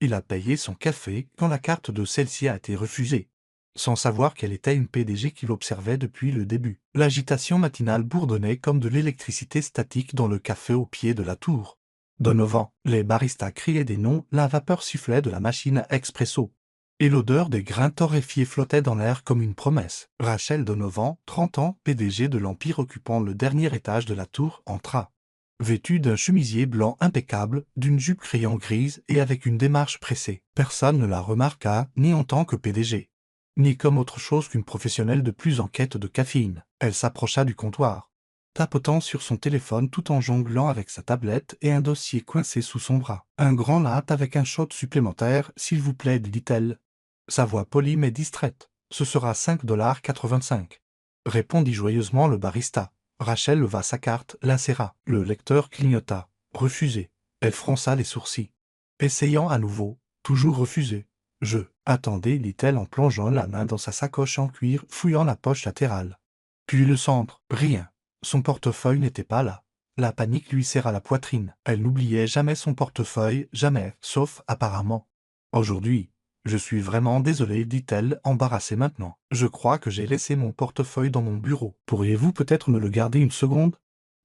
Il a payé son café quand la carte de celle-ci a été refusée, sans savoir qu'elle était une PDG qu'il observait depuis le début. L'agitation matinale bourdonnait comme de l'électricité statique dans le café au pied de la tour. Donovan, les baristas criaient des noms, la vapeur sifflait de la machine à expresso. Et l'odeur des grains torréfiés flottait dans l'air comme une promesse. Rachel Donovan, 30 ans, PDG de l'Empire occupant le dernier étage de la tour, entra. Vêtue d'un chemisier blanc impeccable, d'une jupe crayon grise et avec une démarche pressée. Personne ne la remarqua, ni en tant que PDG, ni comme autre chose qu'une professionnelle de plus en quête de caféine. Elle s'approcha du comptoir, tapotant sur son téléphone tout en jonglant avec sa tablette et un dossier coincé sous son bras. Un grand latte avec un shot supplémentaire, s'il vous plaît, dit-elle. Sa voix polie mais distraite. Ce sera 5,85 $, répondit joyeusement le barista. Rachel leva sa carte, la serra. Le lecteur clignota. Refusé. Elle fronça les sourcils. Essayant à nouveau. Toujours refusé. Attendez, dit-elle en plongeant la main dans sa sacoche en cuir, fouillant la poche latérale. Puis le centre. Rien. Son portefeuille n'était pas là. La panique lui serra la poitrine. Elle n'oubliait jamais son portefeuille, jamais, sauf apparemment. Aujourd'hui. Je suis vraiment désolée, dit-elle, embarrassée maintenant. Je crois que j'ai laissé mon portefeuille dans mon bureau. Pourriez-vous peut-être me le garder une seconde?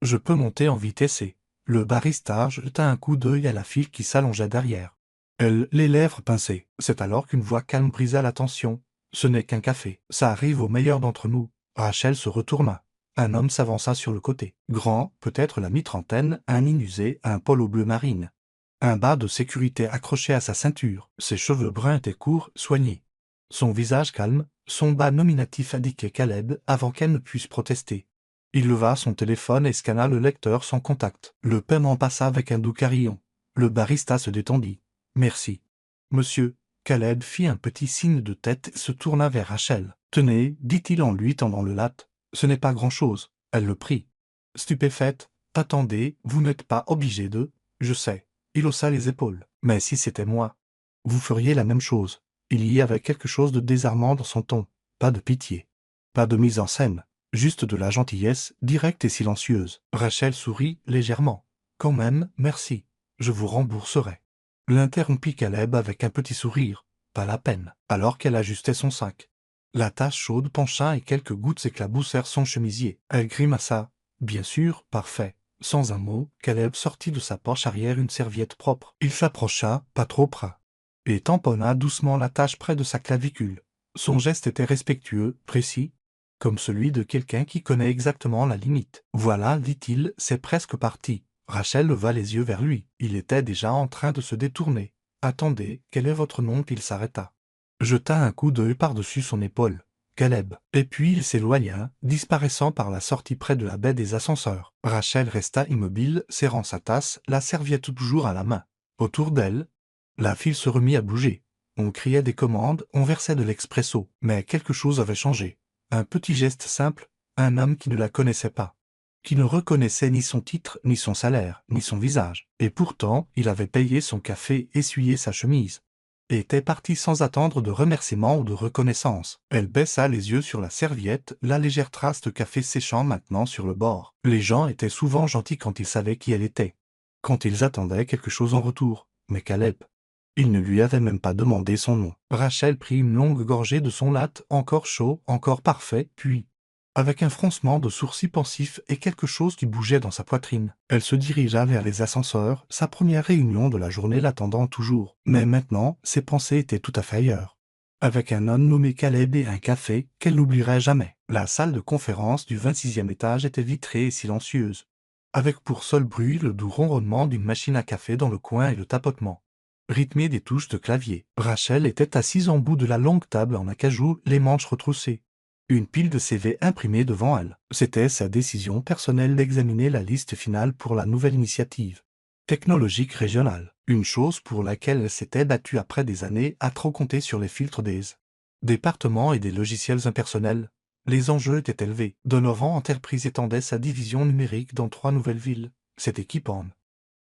Je peux monter en vitesse. Le barista jeta un coup d'œil à la file qui s'allongeait derrière. Elle, les lèvres pincées. C'est alors qu'une voix calme brisa la tension. Ce n'est qu'un café. Ça arrive au meilleur d'entre nous. Rachel se retourna. Un homme s'avança sur le côté. Grand, peut-être la mi-trentaine, un inusé, un polo bleu marine. Un bas de sécurité accroché à sa ceinture. Ses cheveux bruns étaient courts, soignés. Son visage calme, son bas nominatif indiquait Caleb avant qu'elle ne puisse protester. Il leva son téléphone et scanna le lecteur sans contact. Le paiement passa avec un doux carillon. Le barista se détendit. Merci. Monsieur. Caleb fit un petit signe de tête et se tourna vers Rachel. Tenez, dit-il en lui tendant le latte. Ce n'est pas grand-chose. Elle le prit. Stupéfaite. Attendez, vous n'êtes pas obligé de... Je sais. Il haussa les épaules. Mais si c'était moi, vous feriez la même chose. Il y avait quelque chose de désarmant dans son ton. Pas de pitié. Pas de mise en scène. Juste de la gentillesse, directe et silencieuse. Rachel sourit légèrement. Quand même, merci. Je vous rembourserai. L'interrompit Caleb avec un petit sourire. Pas la peine. Alors qu'elle ajustait son sac. La tasse chaude pencha et quelques gouttes éclaboussèrent son chemisier. Elle grimaça. Bien sûr, parfait. Sans un mot, Caleb sortit de sa poche arrière une serviette propre. Il s'approcha, pas trop près, et tamponna doucement la tache près de sa clavicule. Son geste était respectueux, précis, comme celui de quelqu'un qui connaît exactement la limite. Voilà, dit-il, c'est presque parti. Rachel leva les yeux vers lui. Il était déjà en train de se détourner. Attendez, quel est votre nom? Il s'arrêta. Jeta un coup d'œil par-dessus son épaule. Caleb. Et puis il s'éloigna, disparaissant par la sortie près de la baie des ascenseurs. Rachel resta immobile, serrant sa tasse, la serviette toujours à la main. Autour d'elle, la file se remit à bouger. On criait des commandes, on versait de l'expresso. Mais quelque chose avait changé. Un petit geste simple, un homme qui ne la connaissait pas, qui ne reconnaissait ni son titre, ni son salaire, ni son visage. Et pourtant, il avait payé son café, essuyé sa chemise, et était parti sans attendre de remerciements ou de reconnaissance. Elle baissa les yeux sur la serviette, la légère trace de café séchant maintenant sur le bord. Les gens étaient souvent gentils quand ils savaient qui elle était, quand ils attendaient quelque chose en retour. Mais Caleb, il ne lui avait même pas demandé son nom. Rachel prit une longue gorgée de son latte, encore chaud, encore parfait, puis, avec un froncement de sourcils pensif et quelque chose qui bougeait dans sa poitrine, elle se dirigea vers les ascenseurs, sa première réunion de la journée l'attendant toujours. Mais maintenant, ses pensées étaient tout à fait ailleurs. Avec un homme nommé Caleb et un café qu'elle n'oublierait jamais. La salle de conférence du 26e étage était vitrée et silencieuse, avec pour seul bruit le doux ronronnement d'une machine à café dans le coin et le tapotement rythmé des touches de clavier. Rachel était assise en bout de la longue table en acajou, les manches retroussées. Une pile de CV imprimés devant elle. C'était sa décision personnelle d'examiner la liste finale pour la nouvelle initiative technologique régionale. Une chose pour laquelle elle s'était battue après des années à trop compter sur les filtres des départements et des logiciels impersonnels. Les enjeux étaient élevés. Donovan Enterprise étendait sa division numérique dans 3 nouvelles villes. Cette équipe en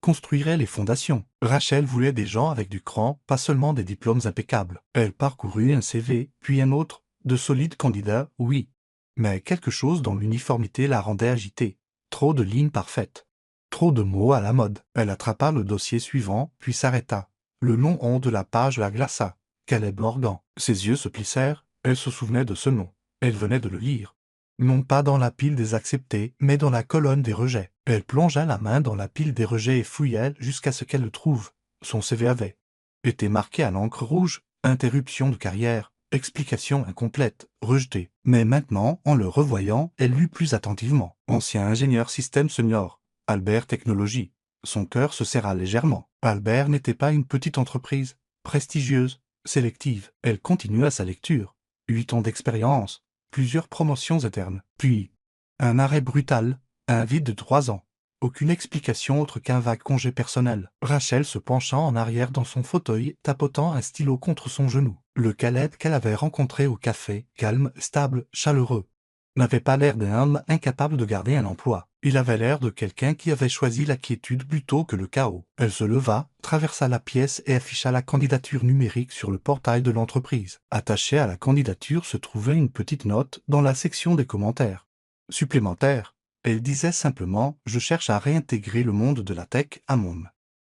construirait les fondations. Rachel voulait des gens avec du cran, pas seulement des diplômes impeccables. Elle parcourut un CV, puis un autre, de solides candidats, oui. Mais quelque chose dans l'uniformité la rendait agitée. Trop de lignes parfaites. Trop de mots à la mode. Elle attrapa le dossier suivant, puis s'arrêta. Le long rond de la page la glaça. Caleb Morgan. Ses yeux se plissèrent, elle se souvenait de ce nom. Elle venait de le lire. Non pas dans la pile des acceptés, mais dans la colonne des rejets. Elle plongea la main dans la pile des rejets et fouilla jusqu'à ce qu'elle le trouve. Son CV avait été marqué à l'encre rouge, interruption de carrière, explication incomplète, rejeté. Mais maintenant, en le revoyant, elle lut plus attentivement. Ancien ingénieur système senior, Albert Technologies. Son cœur se serra légèrement. Albert n'était pas une petite entreprise, prestigieuse, sélective. Elle continua sa lecture. 8 ans d'expérience, plusieurs promotions internes, puis un arrêt brutal, un vide de 3 ans. Aucune explication autre qu'un vague congé personnel. Rachel se pencha en arrière dans son fauteuil, tapotant un stylo contre son genou. Le Caleb qu'elle avait rencontré au café, calme, stable, chaleureux, n'avait pas l'air d'un homme incapable de garder un emploi. Il avait l'air de quelqu'un qui avait choisi la quiétude plutôt que le chaos. Elle se leva, traversa la pièce et afficha la candidature numérique sur le portail de l'entreprise. Attachée à la candidature se trouvait une petite note dans la section des commentaires supplémentaires. Elle disait simplement « Je cherche à réintégrer le monde de la tech à mon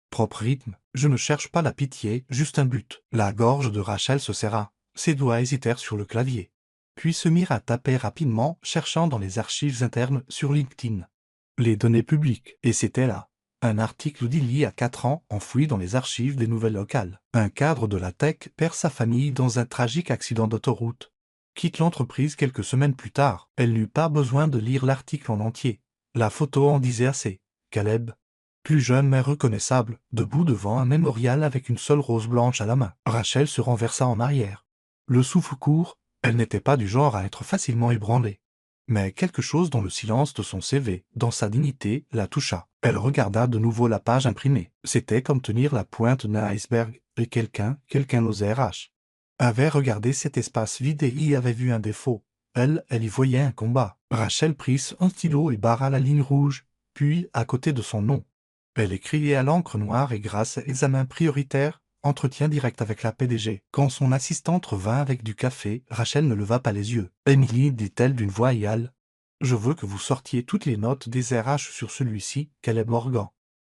propre rythme. Je ne cherche pas la pitié, juste un but. » La gorge de Rachel se serra. Ses doigts hésitèrent sur le clavier. Puis se mirent à taper rapidement, cherchant dans les archives internes sur LinkedIn. Les données publiques. Et c'était là. Un article d'il y a 4 ans enfoui dans les archives des nouvelles locales. Un cadre de la tech perd sa famille dans un tragique accident d'autoroute. Quitte l'entreprise quelques semaines plus tard. Elle n'eut pas besoin de lire l'article en entier. La photo en disait assez. Caleb, plus jeune mais reconnaissable, debout devant un mémorial avec une seule rose blanche à la main. Rachel se renversa en arrière. Le souffle court, elle n'était pas du genre à être facilement ébranlée. Mais quelque chose dans le silence de son CV, dans sa dignité, la toucha. Elle regarda de nouveau la page imprimée. C'était comme tenir la pointe d'un iceberg, et quelqu'un aux RH, avait regardé cet espace vide et y avait vu un défaut. Elle y voyait un combat. Rachel prit un stylo et barra la ligne rouge, puis à côté de son nom. Elle écrivit à l'encre noire et grasse examen prioritaire, entretien direct avec la PDG. Quand son assistante revint avec du café, Rachel ne leva pas les yeux. « Emily, dit-elle d'une voix égale, je veux que vous sortiez toutes les notes des RH sur celui-ci, Caleb Morgan,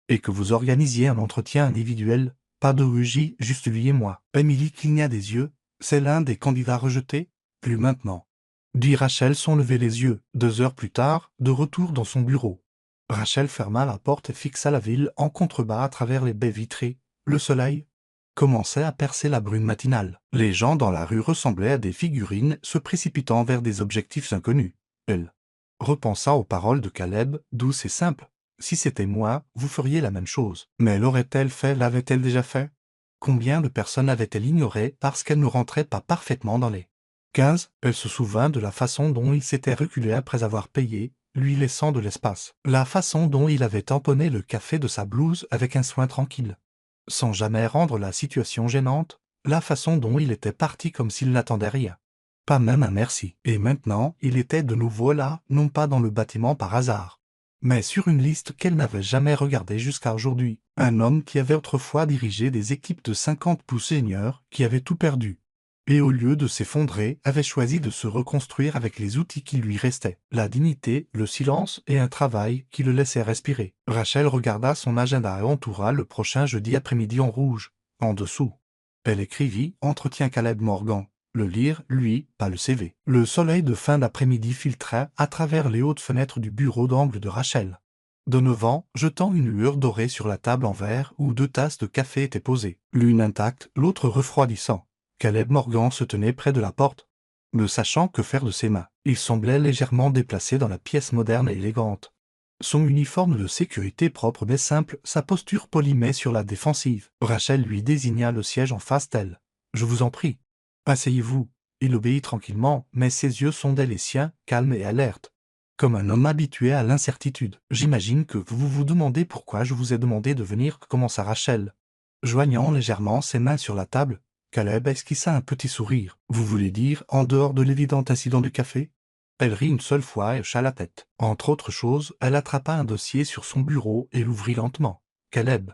et que vous organisiez un entretien individuel, pas de rugie, juste lui et moi. » Emily cligna des yeux. « C'est l'un des candidats rejetés ? Plus maintenant. » dit Rachel sans lever les yeux. 2 heures plus tard, de retour dans son bureau. Rachel ferma la porte et fixa la ville en contrebas à travers les baies vitrées. Le soleil commençait à percer la brume matinale. Les gens dans la rue ressemblaient à des figurines se précipitant vers des objectifs inconnus. Elle repensa aux paroles de Caleb, douces et simples. « Si c'était moi, vous feriez la même chose. » Mais l'aurait-elle fait, l'avait-elle déjà fait? Combien de personnes avait-elle ignoré parce qu'elle ne rentrait pas parfaitement dans les 15? Elle se souvint de la façon dont il s'était reculé après avoir payé, lui laissant de l'espace. La façon dont il avait tamponné le café de sa blouse avec un soin tranquille, sans jamais rendre la situation gênante. La façon dont il était parti comme s'il n'attendait rien. Pas même un merci. Et maintenant, il était de nouveau là, non pas dans le bâtiment par hasard, mais sur une liste qu'elle n'avait jamais regardée jusqu'à aujourd'hui. Un homme qui avait autrefois dirigé des équipes de 50 plus seniors, qui avait tout perdu. Et au lieu de s'effondrer, avait choisi de se reconstruire avec les outils qui lui restaient. La dignité, le silence et un travail qui le laissait respirer. Rachel regarda son agenda et entoura le prochain jeudi après-midi en rouge. En dessous, elle écrivit « Entretien Caleb Morgan ». Le lire, lui, pas le CV. Le soleil de fin d'après-midi filtrait à travers les hautes fenêtres du bureau d'angle de Rachel. De devant, jetant une lueur dorée sur la table en verre où 2 tasses de café étaient posées, l'une intacte, l'autre refroidissant. Caleb Morgan se tenait près de la porte, ne sachant que faire de ses mains. Il semblait légèrement déplacé dans la pièce moderne et élégante. Son uniforme de sécurité propre mais simple, sa posture polie mais sur la défensive. Rachel lui désigna le siège en face d'elle. « Je vous en prie. Asseyez-vous. » Il obéit tranquillement, mais ses yeux sondaient les siens, calmes et alertes, comme un homme habitué à l'incertitude. « J'imagine que vous vous demandez pourquoi je vous ai demandé de venir, » commença Rachel. Joignant légèrement ses mains sur la table, Caleb esquissa un petit sourire. « Vous voulez dire, en dehors de l'évident incident du café ?» Elle rit une seule fois et hocha la tête. Entre autres choses, elle attrapa un dossier sur son bureau et l'ouvrit lentement. Caleb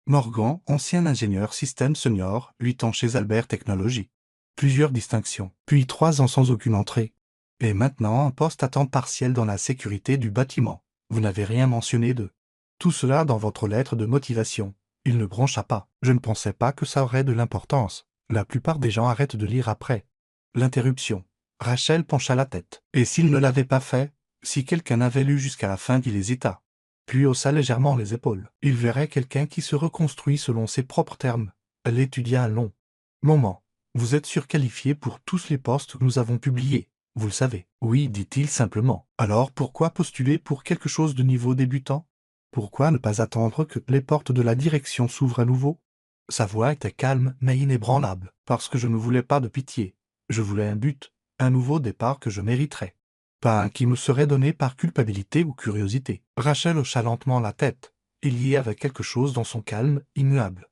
Morgan, ancien ingénieur système senior, 8 ans chez Albert Technologies. Plusieurs distinctions, puis 3 ans sans aucune entrée. Et maintenant un poste à temps partiel dans la sécurité du bâtiment. Vous n'avez rien mentionné de tout cela dans votre lettre de motivation. Il ne broncha pas. Je ne pensais pas que ça aurait de l'importance. La plupart des gens arrêtent de lire après. L'interruption. Rachel pencha la tête. Et s'il ne l'avait pas fait, si quelqu'un avait lu jusqu'à la fin, il hésita. Puis haussa légèrement les épaules. Il verrait quelqu'un qui se reconstruit selon ses propres termes. Elle étudia un long moment. Vous êtes surqualifié pour tous les postes que nous avons publiés. Vous le savez. Oui, dit-il simplement. Alors pourquoi postuler pour quelque chose de niveau débutant? Pourquoi ne pas attendre que les portes de la direction s'ouvrent à nouveau? Sa voix était calme mais inébranlable. Parce que je ne voulais pas de pitié. Je voulais un but, un nouveau départ que je mériterais. Pas un qui me serait donné par culpabilité ou curiosité. Rachel hocha lentement la tête. Il y avait quelque chose dans son calme, immuable.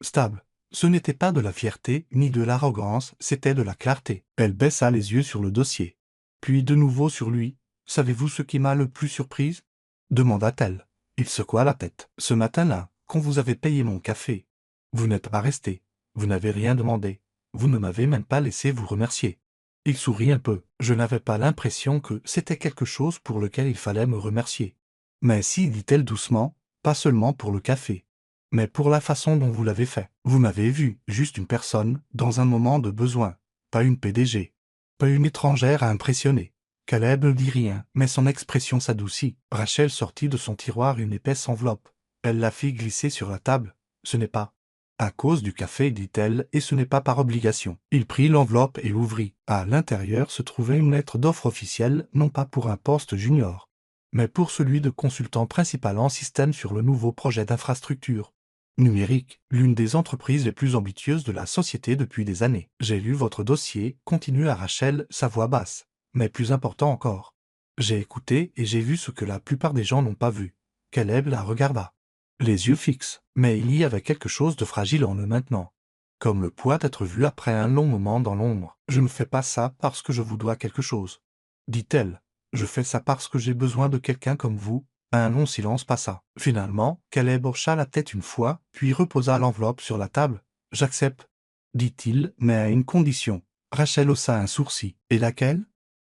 Stable. Ce n'était pas de la fierté ni de l'arrogance, c'était de la clarté. Elle baissa les yeux sur le dossier. Puis de nouveau sur lui. Savez-vous ce qui m'a le plus surprise? Demanda-t-elle. Il secoua la tête. Ce matin-là, quand vous avez payé mon café, vous n'êtes pas resté. Vous n'avez rien demandé. Vous ne m'avez même pas laissé vous remercier. Il sourit un peu. Je n'avais pas l'impression que c'était quelque chose pour lequel il fallait me remercier. Mais si, dit-elle doucement, pas seulement pour le café, mais pour la façon dont vous l'avez fait. Vous m'avez vu, juste une personne, dans un moment de besoin, pas une PDG, pas une étrangère à impressionner. Caleb ne dit rien, mais son expression s'adoucit. Rachel sortit de son tiroir une épaisse enveloppe. Elle la fit glisser sur la table. Ce n'est pas à cause du café, dit-elle, et ce n'est pas par obligation. Il prit l'enveloppe et l'ouvrit. À l'intérieur se trouvait une lettre d'offre officielle, non pas pour un poste junior, mais pour celui de consultant principal en système sur le nouveau projet d'infrastructure numérique, l'une des entreprises les plus ambitieuses de la société depuis des années. J'ai lu votre dossier, continua Rachel, sa voix basse. Mais plus important encore. J'ai écouté et j'ai vu ce que la plupart des gens n'ont pas vu. Caleb la regarda. Les yeux fixes, mais il y avait quelque chose de fragile en eux maintenant. Comme le poids d'être vu après un long moment dans l'ombre. Je ne fais pas ça parce que je vous dois quelque chose, dit-elle. Je fais ça parce que j'ai besoin de quelqu'un comme vous. Un long silence passa. Finalement, Caleb hocha la tête une fois, puis reposa l'enveloppe sur la table. J'accepte, dit-il, mais à une condition. Rachel haussa un sourcil. Et laquelle?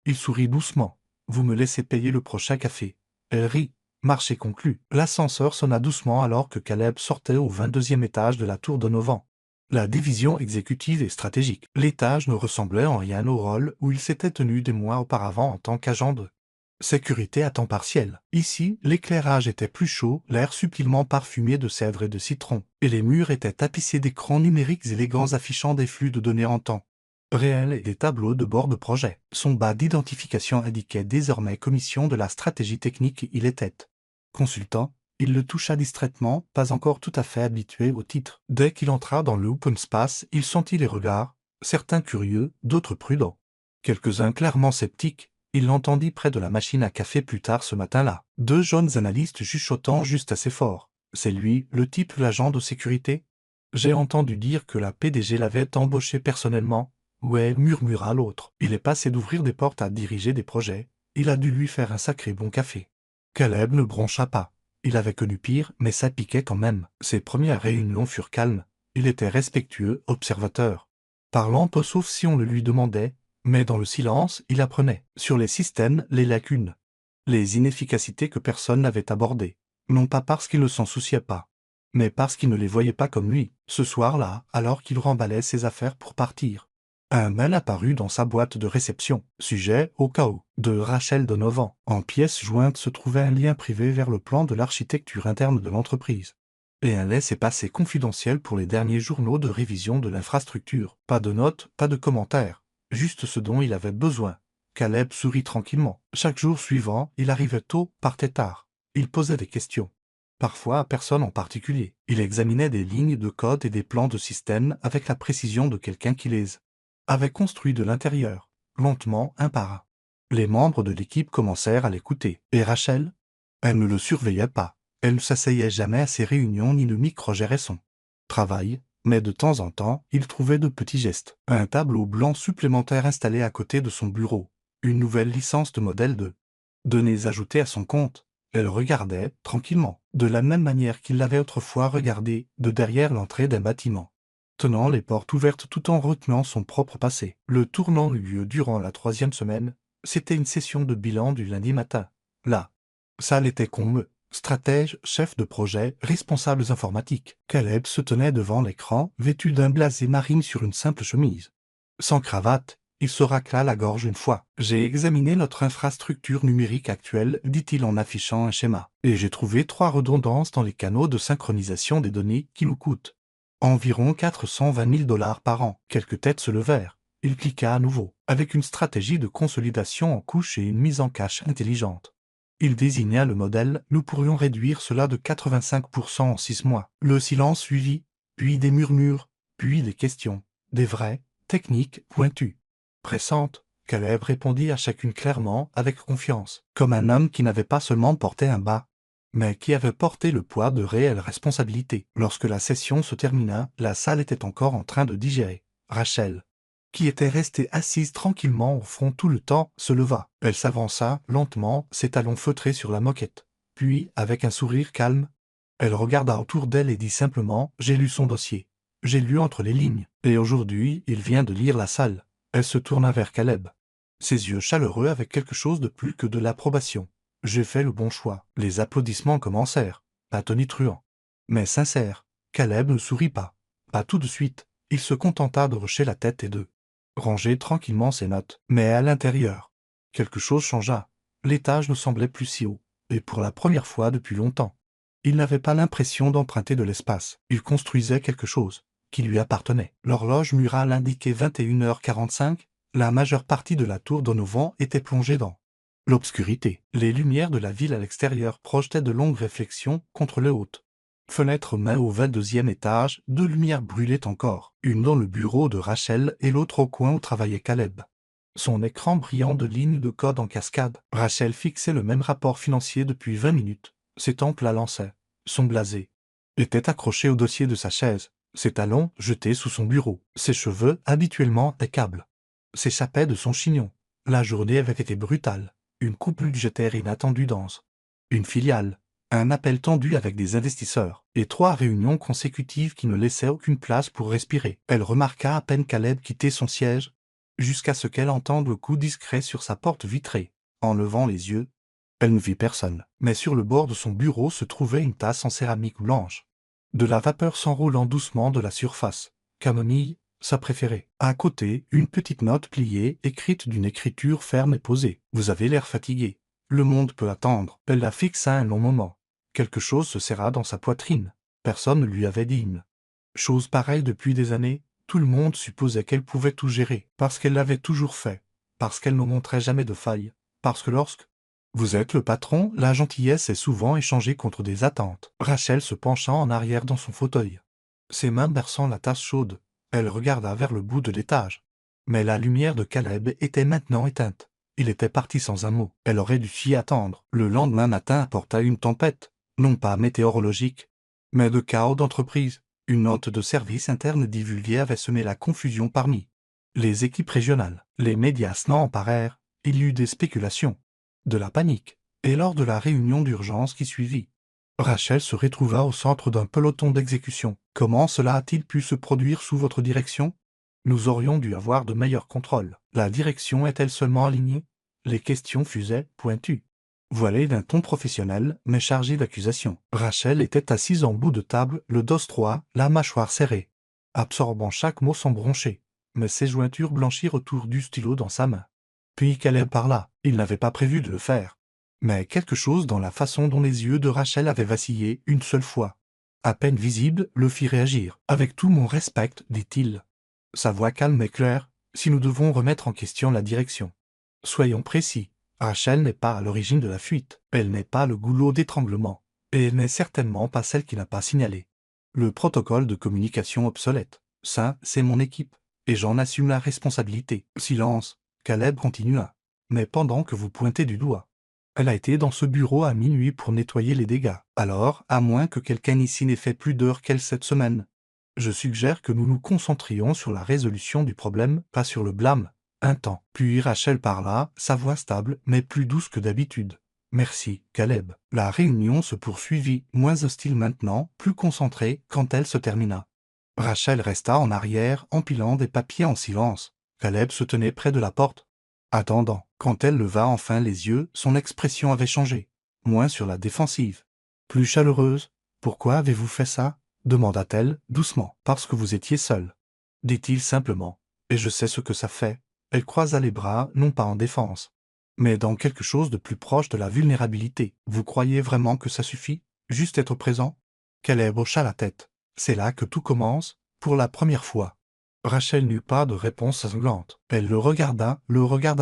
Il sourit doucement. Vous me laissez payer le prochain café. Elle rit. Marché conclu. L'ascenseur sonna doucement alors que Caleb sortait au 22e étage de la tour Donovan. La division exécutive et stratégique. L'étage ne ressemblait en rien au rôle où il s'était tenu des mois auparavant en tant qu'agent de sécurité à temps partiel. Ici, l'éclairage était plus chaud, l'air subtilement parfumé de cèdre et de citron, et les murs étaient tapissés d'écrans numériques élégants affichant des flux de données en temps réel et des tableaux de bord de projet. Son bas d'identification indiquait désormais commission de la stratégie technique. Il était consultant. Il le toucha distraitement, pas encore tout à fait habitué au titre. Dès qu'il entra dans le open space, il sentit les regards, certains curieux, d'autres prudents, quelques-uns clairement sceptiques. Il l'entendit près de la machine à café plus tard ce matin-là. Deux jeunes analystes chuchotant juste assez fort. C'est lui, le type l'agent de sécurité? J'ai entendu dire que la PDG l'avait embauché personnellement. Ouais, murmura l'autre. Il est passé d'ouvrir des portes à diriger des projets. Il a dû lui faire un sacré bon café. Caleb ne broncha pas. Il avait connu pire, mais ça piquait quand même. Ses premières réunions furent calmes. Il était respectueux, observateur. Parlant peu sauf si on le lui demandait, mais dans le silence, il apprenait. Sur les systèmes, les lacunes. Les inefficacités que personne n'avait abordées. Non pas parce qu'il ne s'en souciait pas, mais parce qu'il ne les voyait pas comme lui. Ce soir-là, alors qu'il remballait ses affaires pour partir, un mail apparut dans sa boîte de réception. Sujet, au cas où, de Rachel Donovan. En pièce jointe se trouvait un lien privé vers le plan de l'architecture interne de l'entreprise. Et un laissez-passer confidentiel pour les derniers journaux de révision de l'infrastructure. Pas de notes, pas de commentaires. Juste ce dont il avait besoin. Caleb sourit tranquillement. Chaque jour suivant, il arrivait tôt, partait tard. Il posait des questions. Parfois à personne en particulier. Il examinait des lignes de code et des plans de système avec la précision de quelqu'un qui les avait construits de l'intérieur, lentement, un par un. Les membres de l'équipe commencèrent à l'écouter. Et Rachel? Elle ne le surveillait pas. Elle ne s'asseyait jamais à ses réunions ni ne micro-gérait son travail, mais de temps en temps, il trouvait de petits gestes. Un tableau blanc supplémentaire installé à côté de son bureau. Une nouvelle licence de modèle de données ajoutée à son compte. Elle regardait, tranquillement, de la même manière qu'il l'avait autrefois regardé, de derrière l'entrée d'un bâtiment, tenant les portes ouvertes tout en retenant son propre passé. Le tournant eut lieu durant la 3e semaine. C'était une session de bilan du lundi matin. La salle était Stratège, chef de projet, responsables informatiques. Caleb se tenait devant l'écran, vêtu d'un blasé marine sur une simple chemise. Sans cravate, il se racla la gorge une fois. J'ai examiné notre infrastructure numérique actuelle, dit-il en affichant un schéma. Et j'ai trouvé 3 redondances dans les canaux de synchronisation des données qui nous coûtent environ 420 000 $ par an. Quelques têtes se levèrent. Il cliqua à nouveau, avec une stratégie de consolidation en couche et une mise en cache intelligente. Il désigna le modèle, nous pourrions réduire cela de 85% en 6 mois. Le silence suivit, puis des murmures, puis des questions, des vraies, techniques, pointues. Pressantes, Caleb répondit à chacune clairement, avec confiance, comme un homme qui n'avait pas seulement porté un bas, mais qui avait porté le poids de réelles responsabilités. Lorsque la session se termina, la salle était encore en train de digérer. Rachel, qui était restée assise tranquillement au fond tout le temps, se leva. Elle s'avança, lentement, ses talons feutrés sur la moquette. Puis, avec un sourire calme, elle regarda autour d'elle et dit simplement « J'ai lu son dossier. J'ai lu entre les lignes. Et aujourd'hui, il vient de lire la salle. » Elle se tourna vers Caleb. Ses yeux chaleureux avaient quelque chose de plus que de l'approbation. J'ai fait le bon choix. Les applaudissements commencèrent, pas tonitruants, mais sincères. Caleb ne sourit pas. Pas tout de suite. Il se contenta de hocher la tête et de ranger tranquillement ses notes. Mais à l'intérieur, quelque chose changea. L'étage ne semblait plus si haut, et pour la première fois depuis longtemps. Il n'avait pas l'impression d'emprunter de l'espace. Il construisait quelque chose qui lui appartenait. L'horloge murale indiquait 21h45. La majeure partie de la tour Donovan était plongée dans l'obscurité. Les lumières de la ville à l'extérieur projetaient de longues réflexions contre les hautes fenêtres mais au 22e étage, 2 lumières brûlaient encore, une dans le bureau de Rachel et l'autre au coin où travaillait Caleb. Son écran brillant de lignes de code en cascade. Rachel fixait le même rapport financier depuis 20 minutes. Ses tempes la lançaient. Son blasé était accroché au dossier de sa chaise, ses talons jetés sous son bureau, ses cheveux, habituellement impeccables, s'échappaient de son chignon. La journée avait été brutale. Une coupe budgétaire inattendue dans une filiale, un appel tendu avec des investisseurs, et 3 réunions consécutives qui ne laissaient aucune place pour respirer. Elle remarqua à peine Caleb quitter son siège, jusqu'à ce qu'elle entende le coup discret sur sa porte vitrée. En levant les yeux, elle ne vit personne, mais sur le bord de son bureau se trouvait une tasse en céramique blanche. De la vapeur s'enroulant doucement de la surface. Camomille, sa préférée. À côté, une petite note pliée, écrite d'une écriture ferme et posée. Vous avez l'air fatigué. Le monde peut attendre. Elle la fixa un long moment. Quelque chose se serra dans sa poitrine. Personne ne lui avait dit une chose pareille depuis des années. Tout le monde supposait qu'elle pouvait tout gérer, parce qu'elle l'avait toujours fait, parce qu'elle ne montrait jamais de faille, parce que lorsque vous êtes le patron, la gentillesse est souvent échangée contre des attentes. Rachel se pencha en arrière dans son fauteuil, ses mains berçant la tasse chaude. Elle regarda vers le bout de l'étage. Mais la lumière de Caleb était maintenant éteinte. Il était parti sans un mot. Elle aurait dû s'y attendre. Le lendemain matin apporta une tempête, non pas météorologique, mais de chaos d'entreprise. Une note de service interne divulguée avait semé la confusion parmi les équipes régionales. Les médias s'en emparèrent. Il y eut des spéculations, de la panique, et lors de la réunion d'urgence qui suivit, Rachel se retrouva au centre d'un peloton d'exécution. Comment cela a-t-il pu se produire sous votre direction? Nous aurions dû avoir de meilleurs contrôles. La direction est-elle seulement alignée? Les questions fusaient, pointues, voilées d'un ton professionnel, mais chargées d'accusation. Rachel était assise en bout de table, le dos droit, la mâchoire serrée, absorbant chaque mot sans broncher, mais ses jointures blanchirent autour du stylo dans sa main. Puis Caleb parla. Il n'avait pas prévu de le faire. Mais quelque chose dans la façon dont les yeux de Rachel avaient vacillé une seule fois, à peine visible, le fit réagir. Avec tout mon respect, dit-il. Sa voix calme et claire, si nous devons remettre en question la direction. Soyons précis. Rachel n'est pas à l'origine de la fuite. Elle n'est pas le goulot d'étranglement. Et elle n'est certainement pas celle qui n'a pas signalé le protocole de communication obsolète. Ça, c'est mon équipe. Et j'en assume la responsabilité. Silence. Caleb continua. Mais pendant que vous pointez du doigt, elle a été dans ce bureau à minuit pour nettoyer les dégâts. Alors, à moins que quelqu'un ici n'ait fait plus d'heures qu'elle cette semaine, je suggère que nous nous concentrions sur la résolution du problème, pas sur le blâme. Un temps. Puis Rachel parla, sa voix stable, mais plus douce que d'habitude. Merci, Caleb. La réunion se poursuivit, moins hostile maintenant, plus concentrée, quand elle se termina. Rachel resta en arrière, empilant des papiers en silence. Caleb se tenait près de la porte, attendant. Quand elle leva enfin les yeux, son expression avait changé. Moins sur la défensive, plus chaleureuse. Pourquoi avez-vous fait ça? Demanda-t-elle, doucement. Parce que vous étiez seul, dit-il simplement. Et je sais ce que ça fait. Elle croisa les bras, non pas en défense, mais dans quelque chose de plus proche de la vulnérabilité. Vous croyez vraiment que ça suffit? Juste être présent? Caleb hocha la tête. C'est là que tout commence, pour la première fois. Rachel n'eut pas de réponse sanglante. Elle le regarda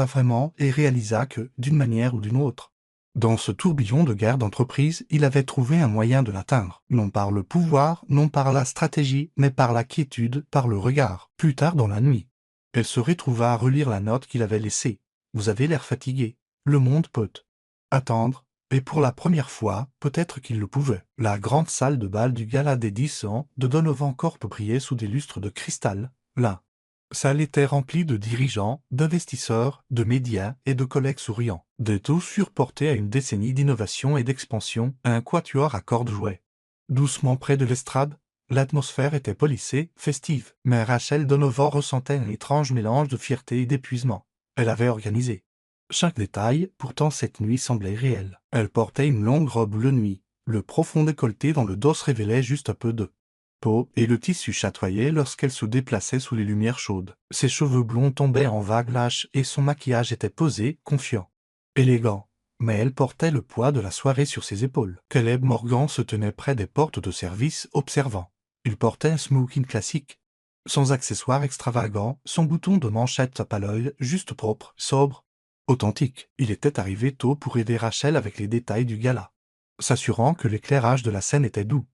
vraiment et réalisa que, d'une manière ou d'une autre, dans ce tourbillon de guerre d'entreprise, il avait trouvé un moyen de l'atteindre. Non par le pouvoir, non par la stratégie, mais par la quiétude, par le regard. Plus tard dans la nuit, elle se retrouva à relire la note qu'il avait laissée. Vous avez l'air fatigué. Le monde peut attendre. Et pour la première fois, peut-être qu'il le pouvait. La grande salle de bal du gala des 10 ans de Donovan Corp brillait sous des lustres de cristal. La salle était remplie de dirigeants, d'investisseurs, de médias et de collègues souriants. Des tous surportés à une décennie d'innovation et d'expansion, un quatuor à cordes jouait. Doucement près de l'estrade, l'atmosphère était polissée, festive, mais Rachel Donovan ressentait un étrange mélange de fierté et d'épuisement. Elle avait organisé chaque détail, pourtant cette nuit semblait réelle. Elle portait une longue robe bleue nuit. Le profond décolleté dans le dos révélait juste un peu de peau, et le tissu chatoyait lorsqu'elle se déplaçait sous les lumières chaudes. Ses cheveux blonds tombaient en vagues lâches et son maquillage était posé, confiant, élégant. Mais elle portait le poids de la soirée sur ses épaules. Caleb Morgan se tenait près des portes de service, observant. Il portait un smoking classique, sans accessoires extravagants, son bouton de manchette tape à l'œil, juste propre, sobre, authentique. Il était arrivé tôt pour aider Rachel avec les détails du gala, s'assurant que l'éclairage de la scène était doux,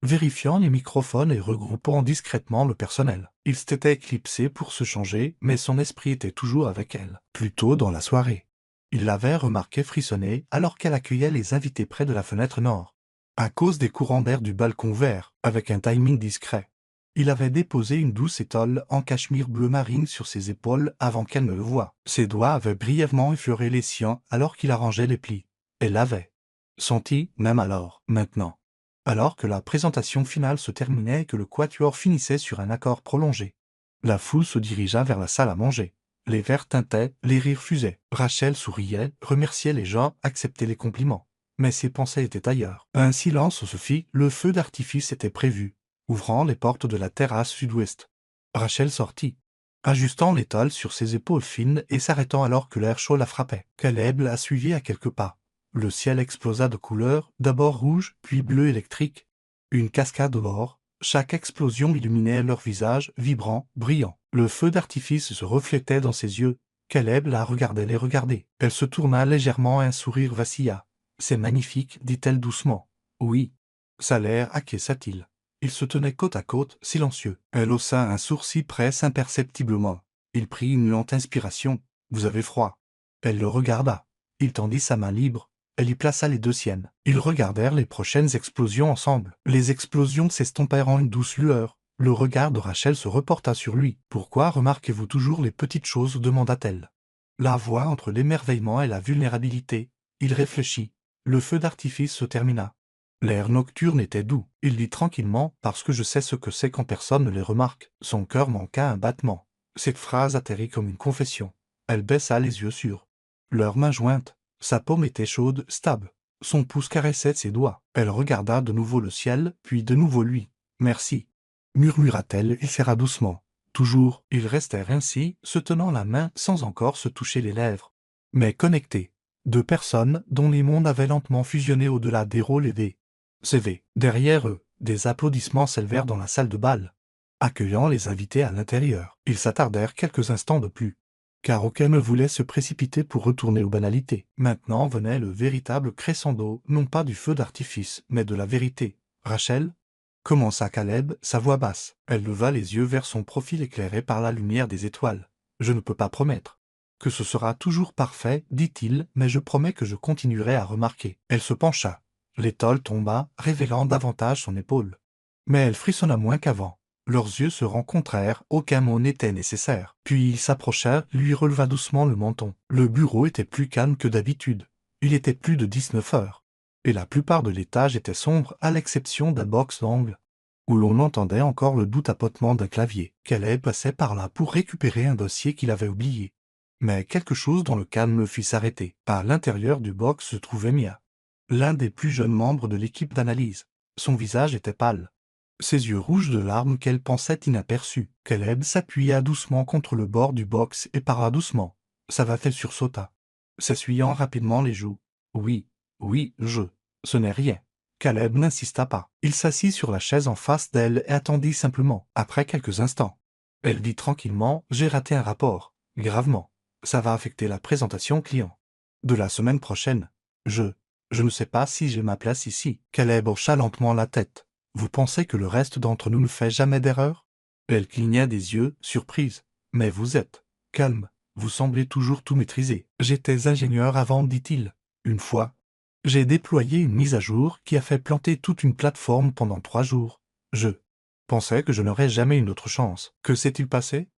vérifiant les microphones et regroupant discrètement le personnel. Il s'était éclipsé pour se changer, mais son esprit était toujours avec elle. Plus tôt dans la soirée, il l'avait remarqué frissonner alors qu'elle accueillait les invités près de la fenêtre nord, à cause des courants d'air du balcon vert, avec un timing discret. Il avait déposé une douce étole en cachemire bleu marine sur ses épaules avant qu'elle ne le voie. Ses doigts avaient brièvement effleuré les siens alors qu'il arrangeait les plis. Elle l'avait senti, même alors, maintenant. Alors que la présentation finale se terminait et que le quatuor finissait sur un accord prolongé. La foule se dirigea vers la salle à manger. Les verres tintaient, les rires fusaient. Rachel souriait, remerciait les gens, acceptait les compliments. Mais ses pensées étaient ailleurs. Un silence se fit, le feu d'artifice était prévu, ouvrant les portes de la terrasse sud-ouest. Rachel sortit, ajustant l'étole sur ses épaules fines et s'arrêtant alors que l'air chaud la frappait. Caleb la suivit à quelques pas. Le ciel explosa de couleurs, d'abord rouge, puis bleu électrique. Une cascade d'or. Chaque explosion illuminait leur visage, vibrant, brillant. Le feu d'artifice se reflétait dans ses yeux. Caleb la regardait les regarder. Elle se tourna légèrement et un sourire vacilla. « C'est magnifique, dit-elle doucement. « Oui. » Ça l'air, acquiesça-t-il. Ils se tenaient côte à côte, silencieux. Elle haussa un sourcil presque imperceptiblement. Il prit une lente inspiration. « Vous avez froid. » Elle le regarda. Il tendit sa main libre. Elle y plaça les deux siennes. Ils regardèrent les prochaines explosions ensemble. Les explosions s'estompèrent en une douce lueur. Le regard de Rachel se reporta sur lui. « Pourquoi remarquez-vous toujours les petites choses ?» demanda-t-elle. La voix entre l'émerveillement et la vulnérabilité. Il réfléchit. Le feu d'artifice se termina. L'air nocturne était doux. Il dit tranquillement « parce que je sais ce que c'est quand personne ne les remarque ». Son cœur manqua un battement. Cette phrase atterrit comme une confession. Elle baissa les yeux sur leurs mains jointes. Sa paume était chaude, stable. Son pouce caressait ses doigts. Elle regarda de nouveau le ciel, puis de nouveau lui. « Merci », murmura-t-elle et serra doucement. Toujours, ils restèrent ainsi, se tenant la main sans encore se toucher les lèvres, mais connectés. Deux personnes dont les mondes avaient lentement fusionné au-delà des rôles et des CV. Derrière eux, des applaudissements s'élevèrent dans la salle de bal, accueillant les invités à l'intérieur. Ils s'attardèrent quelques instants de plus, car aucun ne voulait se précipiter pour retourner aux banalités. Maintenant venait le véritable crescendo, non pas du feu d'artifice, mais de la vérité. « Rachel ?» commença Caleb, sa voix basse. Elle leva les yeux vers son profil éclairé par la lumière des étoiles. « Je ne peux pas promettre que ce sera toujours parfait, dit-il, mais je promets que je continuerai à remarquer. » Elle se pencha. L'étole tomba, révélant davantage son épaule. Mais elle frissonna moins qu'avant. Leurs yeux se rencontrèrent, aucun mot n'était nécessaire. Puis il s'approcha, lui releva doucement le menton. Le bureau était plus calme que d'habitude. Il était plus de 19 heures. Et la plupart de l'étage était sombre à l'exception d'un box d'angle, où l'on entendait encore le doux tapotement d'un clavier. Caleb passait par là pour récupérer un dossier qu'il avait oublié. Mais quelque chose dans le calme le fit s'arrêter. À l'intérieur du box se trouvait Mia. l'un des plus jeunes membres de l'équipe d'analyse. Son visage était pâle. Ses yeux rouges de larmes qu'elle pensait inaperçus. Caleb s'appuya doucement contre le bord du box et parla doucement. Savatel sursauta, s'essuyant rapidement les joues. Oui, oui, ce n'est rien. Caleb n'insista pas. Il s'assit sur la chaise en face d'elle et attendit simplement. Après quelques instants, elle dit tranquillement, j'ai raté un rapport. Gravement. Ça va affecter la présentation client de la semaine prochaine. Je ne sais pas si j'ai ma place ici. Caleb hocha lentement la tête. Vous pensez que le reste d'entre nous ne fait jamais d'erreur? Elle cligna des yeux, surprise. Mais vous êtes calme. Vous semblez toujours tout maîtriser. J'étais ingénieur avant, dit-il. Une fois, j'ai déployé une mise à jour qui a fait planter toute une plateforme pendant 3 jours. Je pensais que je n'aurais jamais une autre chance. Que s'est-il passé?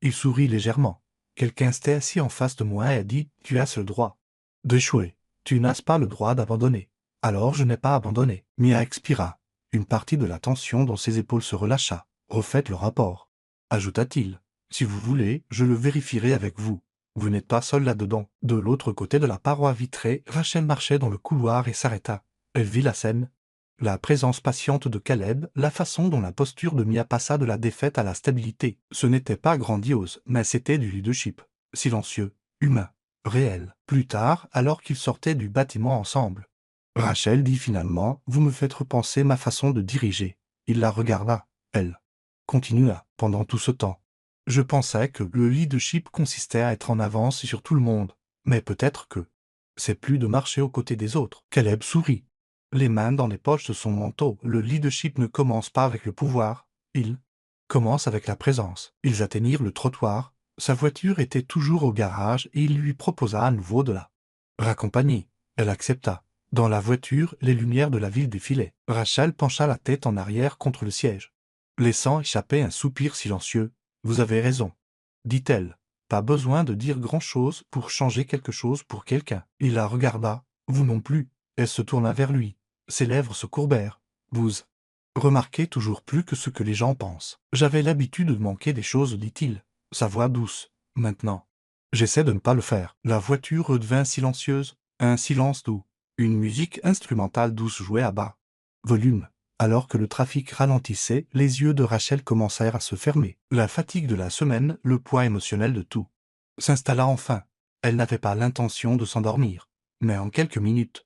Il sourit légèrement. Quelqu'un s'était assis en face de moi et a dit, tu as le droit d'échouer. Tu n'as pas le droit d'abandonner. Alors je n'ai pas abandonné. Mia expira. Une partie de la tension dans ses épaules se relâcha. Refaites le rapport, ajouta-t-il. Si vous voulez, je le vérifierai avec vous. Vous n'êtes pas seul là-dedans. De l'autre côté de la paroi vitrée, Rachel marchait dans le couloir et s'arrêta. Elle vit la scène. La présence patiente de Caleb, la façon dont la posture de Mia passa de la défaite à la stabilité. Ce n'était pas grandiose, mais c'était du leadership. Silencieux, humain, réel. Plus tard, alors qu'ils sortaient du bâtiment ensemble, Rachel dit finalement, vous me faites repenser ma façon de diriger. Il la regarda. Elle continua. Pendant tout ce temps, je pensais que le leadership consistait à être en avance sur tout le monde. Mais peut-être que c'est plus de marcher aux côtés des autres. Caleb sourit, les mains dans les poches de son manteau. Le leadership ne commence pas avec le pouvoir. Il commence avec la présence. Ils atteignirent le trottoir. Sa voiture était toujours au garage et il lui proposa à nouveau de la raccompagner. Elle accepta. Dans la voiture, les lumières de la ville défilaient. Rachel pencha la tête en arrière contre le siège, laissant échapper un soupir silencieux. « Vous avez raison, » dit-elle. « Pas besoin de dire grand-chose pour changer quelque chose pour quelqu'un. » Il la regarda. « Vous non plus. » Elle se tourna vers lui. Ses lèvres se courbèrent. « Vous remarquez toujours plus que ce que les gens pensent. J'avais l'habitude de manquer des choses, dit-il, sa voix douce. Maintenant, j'essaie de ne pas le faire. » La voiture redevint silencieuse, un silence doux. Une musique instrumentale douce jouait à bas volume. Alors que le trafic ralentissait, les yeux de Rachel commencèrent à se fermer. La fatigue de la semaine, le poids émotionnel de tout, s'installa enfin. Elle n'avait pas l'intention de s'endormir. Mais en quelques minutes,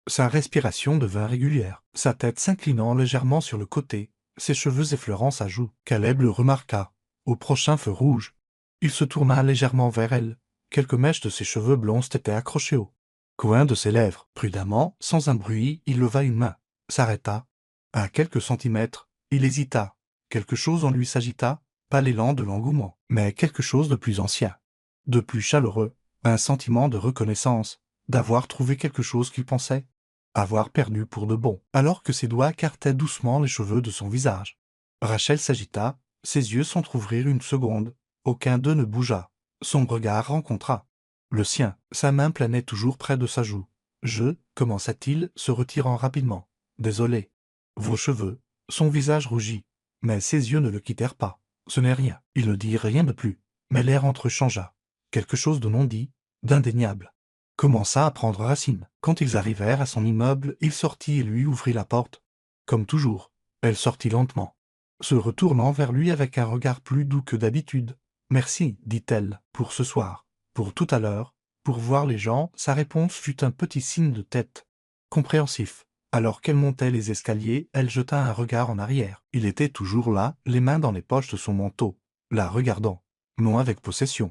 sa respiration devint régulière, sa tête s'inclinant légèrement sur le côté, ses cheveux effleurant sa joue. Caleb le remarqua. Au prochain feu rouge, il se tourna légèrement vers elle. Quelques mèches de ses cheveux blonds s'étaient accrochées au coin de ses lèvres. Prudemment, sans un bruit, il leva une main, s'arrêta. À quelques centimètres, il hésita. Quelque chose en lui s'agita, pas l'élan de l'engouement, mais quelque chose de plus ancien, de plus chaleureux, un sentiment de reconnaissance, d'avoir trouvé quelque chose qu'il pensait avoir perdu pour de bon, alors que ses doigts cartaient doucement les cheveux de son visage. Rachel s'agita, ses yeux s'entr'ouvrirent une seconde, aucun d'eux ne bougea. Son regard rencontra le sien. Sa main planait toujours près de sa joue. « commença-t-il, se retirant rapidement. « Désolé. » Vos cheveux. Son visage rougit. Mais ses yeux ne le quittèrent pas. Ce n'est rien. Il ne dit rien de plus. Mais l'air entrechangea. Quelque chose de non dit, d'indéniable, commença à prendre racine. Quand ils arrivèrent à son immeuble, il sortit et lui ouvrit la porte. Comme toujours, elle sortit lentement, se retournant vers lui avec un regard plus doux que d'habitude. « Merci, dit-elle, pour ce soir. Pour tout à l'heure, pour voir les gens. » Sa réponse fut un petit signe de tête, compréhensif. Alors qu'elle montait les escaliers, elle jeta un regard en arrière. Il était toujours là, les mains dans les poches de son manteau, la regardant, non avec possession,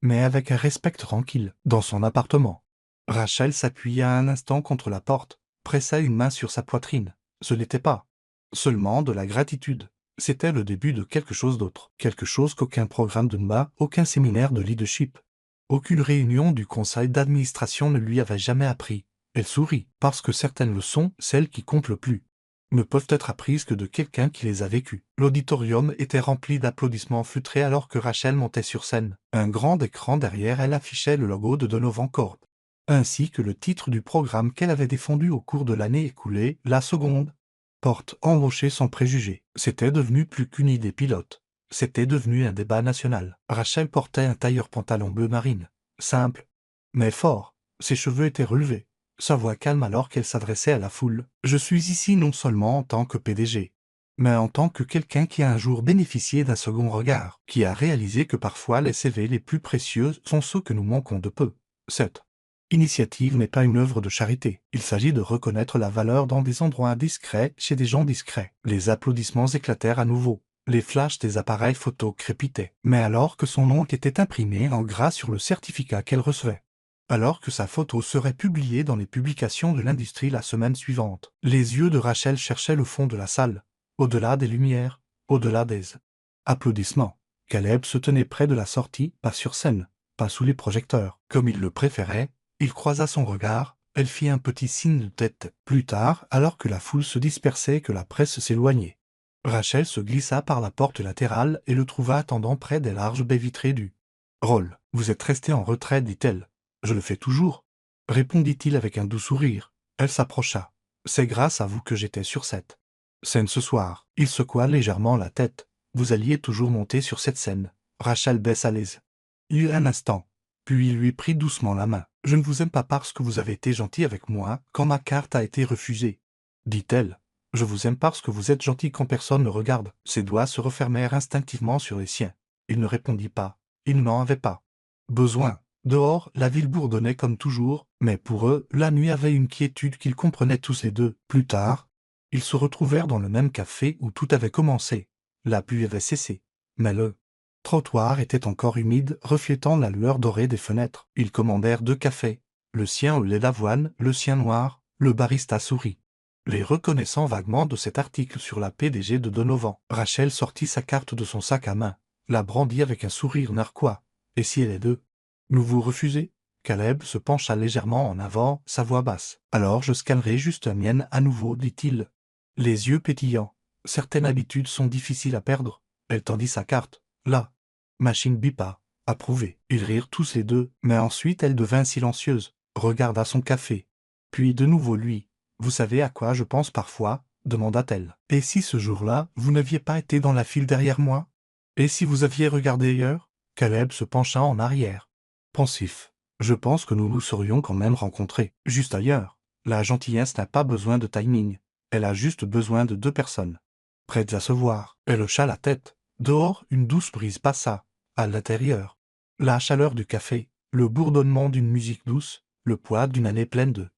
mais avec un respect tranquille, dans son appartement. Rachel s'appuya un instant contre la porte, pressa une main sur sa poitrine. Ce n'était pas seulement de la gratitude. C'était le début de quelque chose d'autre, quelque chose qu'aucun programme de NMA, aucun séminaire de leadership, aucune réunion du conseil d'administration ne lui avait jamais appris. Elle sourit, parce que certaines leçons, celles qui comptent le plus, ne peuvent être apprises que de quelqu'un qui les a vécues. L'auditorium était rempli d'applaudissements feutrés alors que Rachel montait sur scène. Un grand écran derrière elle affichait le logo de Donovan Corp, ainsi que le titre du programme qu'elle avait défendu au cours de l'année écoulée, la seconde. Porte embauchée sans préjugés. C'était devenu plus qu'une idée pilote. C'était devenu un débat national. Rachel portait un tailleur-pantalon bleu marine, simple, mais fort. Ses cheveux étaient relevés. sa voix calme alors qu'elle s'adressait à la foule. Je suis ici non seulement en tant que PDG, mais en tant que quelqu'un qui a un jour bénéficié d'un second regard, qui a réalisé que parfois les CV les plus précieux sont ceux que nous manquons de peu. Cette initiative n'est pas une œuvre de charité. Il s'agit de reconnaître la valeur dans des endroits discrets chez des gens discrets. Les applaudissements éclatèrent à nouveau. Les flashs des appareils photo crépitaient. Mais alors que son nom était imprimé en gras sur le certificat qu'elle recevait, alors que sa photo serait publiée dans les publications de l'industrie la semaine suivante, les yeux de Rachel cherchaient le fond de la salle, au-delà des lumières, au-delà des applaudissements. Caleb se tenait près de la sortie, pas sur scène, pas sous les projecteurs, comme il le préférait. Il croisa son regard, elle fit un petit signe de tête. Plus tard, alors que la foule se dispersait et que la presse s'éloignait, Rachel se glissa par la porte latérale et le trouva attendant près des larges baies vitrées du hall. « Vous êtes resté en retrait, dit-elle. »« Je le fais toujours, » répondit-il avec un doux sourire. Elle s'approcha. « C'est grâce à vous que j'étais sur cette scène ce soir. » Il secoua légèrement la tête. « Vous alliez toujours monter sur cette scène. » Rachel baissa les yeux un instant, puis il lui prit doucement la main. « Je ne vous aime pas parce que vous avez été gentil avec moi quand ma carte a été refusée, dit-elle. Je vous aime parce que vous êtes gentil quand personne ne regarde. » Ses doigts se refermèrent instinctivement sur les siens. Il ne répondit pas. Il n'en avait pas besoin. Dehors, la ville bourdonnait comme toujours, mais pour eux, la nuit avait une quiétude qu'ils comprenaient tous les deux. Plus tard, ils se retrouvèrent dans le même café où tout avait commencé. La pluie avait cessé, mais le trottoir était encore humide, reflétant la lueur dorée des fenêtres. Ils commandèrent 2 cafés, le sien au lait d'avoine, le sien noir. Le barista sourit, les reconnaissant vaguement de cet article sur la PDG de Donovan. Rachel sortit sa carte de son sac à main, la brandit avec un sourire narquois. « Et si elle est deux ? Nous vous refusez ?» Caleb se pencha légèrement en avant, sa voix basse. « Alors je scannerai juste la mienne à nouveau, dit-il, les yeux pétillants. Certaines habitudes sont difficiles à perdre. » Elle tendit sa carte. La machine bipa. « Approuvé. » Ils rirent tous les deux, mais ensuite elle devint silencieuse, regarda son café. Puis de nouveau lui. « Vous savez à quoi je pense parfois ?» demanda-t-elle. « Et si ce jour-là, vous n'aviez pas été dans la file derrière moi? Et si vous aviez regardé ailleurs ?» Caleb se pencha en arrière, pensif. « Je pense que nous nous serions quand même rencontrés, juste ailleurs. La gentillesse n'a pas besoin de timing. Elle a juste besoin de 2 personnes prêtes à se voir. » Elle hocha la tête. Dehors, une douce brise passa. À l'intérieur, la chaleur du café, le bourdonnement d'une musique douce, le poids d'une année pleine de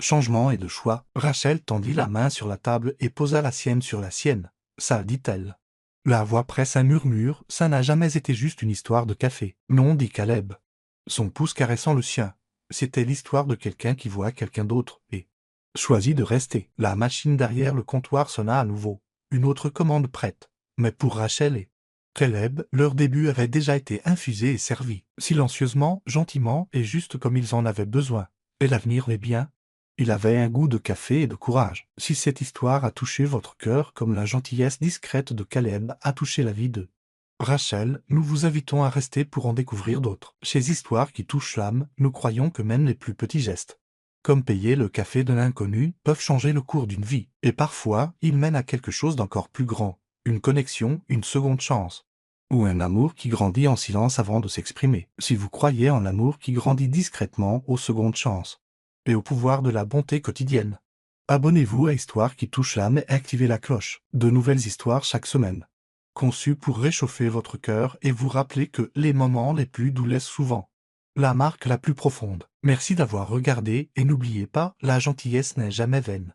changements et de choix. Rachel tendit la main sur la table et posa la sienne sur la sienne. « Ça, dit-elle. » La voix presse un murmure, « ça n'a jamais été juste une histoire de café. » « Non, dit Caleb, son pouce caressant le sien. C'était l'histoire de quelqu'un qui voit quelqu'un d'autre et choisit de rester. » La machine derrière le comptoir sonna à nouveau. Une autre commande prête. Mais pour Rachel et Caleb, leur début avait déjà été infusé et servi, silencieusement, gentiment et juste comme ils en avaient besoin. Et l'avenir les bien. Il avait un goût de café et de courage. Si cette histoire a touché votre cœur comme la gentillesse discrète de Caleb a touché la vie de Rachel, nous vous invitons à rester pour en découvrir d'autres. Chez Histoires qui touchent l'âme, nous croyons que même les plus petits gestes, comme payer le café de l'inconnu, peuvent changer le cours d'une vie. Et parfois, ils mènent à quelque chose d'encore plus grand. Une connexion, une seconde chance. Ou un amour qui grandit en silence avant de s'exprimer. Si vous croyez en l'amour qui grandit discrètement aux secondes chances et au pouvoir de la bonté quotidienne, abonnez-vous à Histoires qui touchent l'âme et activez la cloche. De nouvelles histoires chaque semaine, conçues pour réchauffer votre cœur et vous rappeler que les moments les plus doux laissent souvent la marque la plus profonde. Merci d'avoir regardé et n'oubliez pas, la gentillesse n'est jamais vaine.